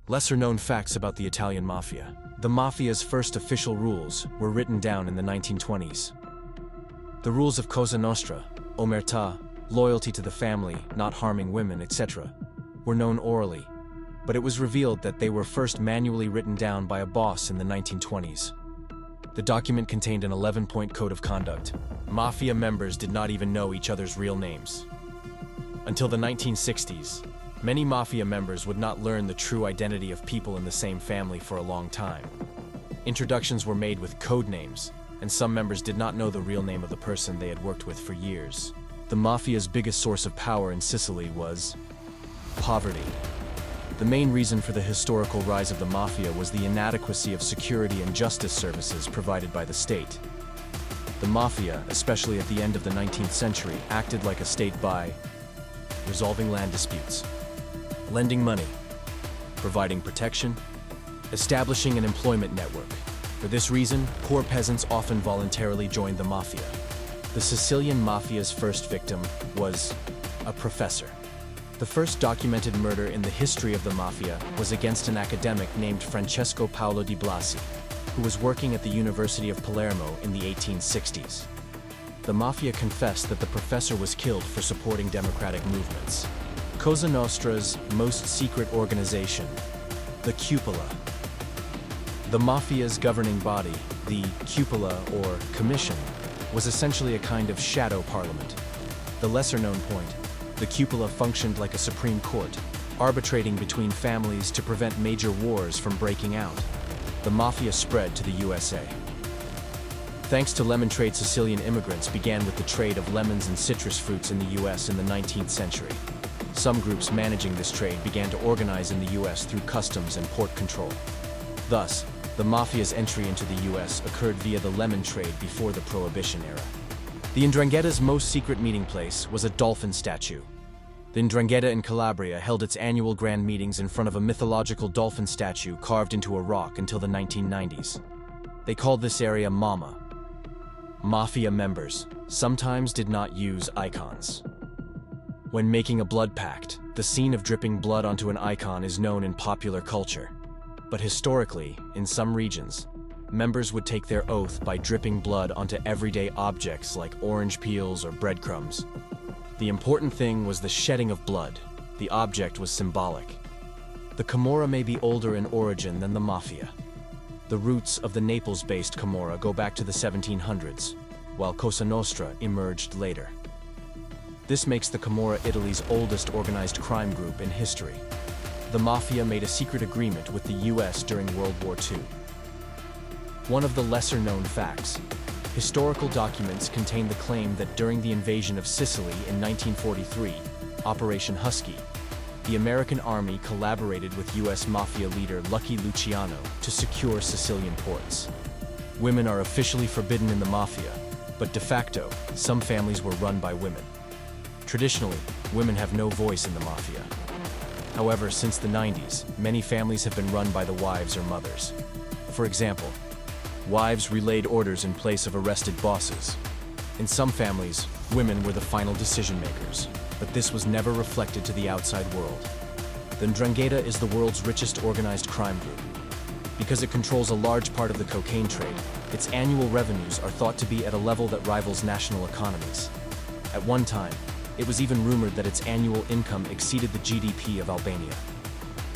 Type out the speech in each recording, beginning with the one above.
Lesser-known facts about the Italian Mafia. The Mafia's first official rules were written down in the 1920s. The rules of Cosa Nostra, omertà, loyalty to the family, not harming women, etc., were known orally, but it was revealed that they were first manually written down by a boss in the 1920s. The document contained an 11-point code of conduct. Mafia members did not even know each other's real names. Until the 1960s, many Mafia members would not learn the true identity of people in the same family for a long time. Introductions were made with code names, and some members did not know the real name of the person they had worked with for years. The Mafia's biggest source of power in Sicily was poverty. The main reason for the historical rise of the Mafia was the inadequacy of security and justice services provided by the state. The Mafia, especially at the end of the 19th century, acted like a state by resolving land disputes, lending money, providing protection, establishing an employment network. For this reason, poor peasants often voluntarily joined the Mafia. The Sicilian Mafia's first victim was a professor. The first documented murder in the history of the Mafia was against an academic named Francesco Paolo di Blasi, who was working at the University of Palermo in the 1860s. The Mafia confessed that the professor was killed for supporting democratic movements. Cosa Nostra's most secret organization, the Cupola. The Mafia's governing body, the Cupola or Commission, was essentially a kind of shadow parliament. The lesser-known point, the Cupola functioned like a Supreme Court, arbitrating between families to prevent major wars from breaking out. The Mafia spread to the USA. Thanks to lemon trade, Sicilian immigrants began with the trade of lemons and citrus fruits in the US in the 19th century. Some groups managing this trade began to organize in the US through customs and port control. Thus, the Mafia's entry into the US occurred via the lemon trade before the Prohibition era. The 'Ndrangheta's most secret meeting place was a dolphin statue. The 'Ndrangheta in Calabria held its annual grand meetings in front of a mythological dolphin statue carved into a rock until the 1990s. They called this area Mama. Mafia members sometimes did not use icons. When making a blood pact, the scene of dripping blood onto an icon is known in popular culture. But historically, in some regions, members would take their oath by dripping blood onto everyday objects like orange peels or breadcrumbs. The important thing was the shedding of blood. The object was symbolic. The Camorra may be older in origin than the Mafia. The roots of the Naples-based Camorra go back to the 1700s, while Cosa Nostra emerged later. This makes the Camorra Italy's oldest organized crime group in history. The Mafia made a secret agreement with the US during World War II. One of the lesser-known facts, historical documents contain the claim that during the invasion of Sicily in 1943, Operation Husky, the American army collaborated with US Mafia leader Lucky Luciano to secure Sicilian ports. Women are officially forbidden in the Mafia, but de facto, some families were run by women. Traditionally, women have no voice in the Mafia. However, since the 90s, many families have been run by the wives or mothers. For example, wives relayed orders in place of arrested bosses. In some families, women were the final decision makers, but this was never reflected to the outside world. The 'Ndrangheta is the world's richest organized crime group. Because it controls a large part of the cocaine trade, its annual revenues are thought to be at a level that rivals national economies. At one time, it was even rumored that its annual income exceeded the GDP of Albania.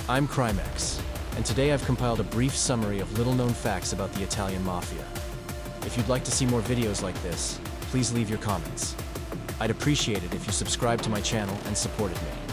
I'm Crimex, and today I've compiled a brief summary of little-known facts about the Italian Mafia. If you'd like to see more videos like this, please leave your comments. I'd appreciate it if you subscribed to my channel and supported me.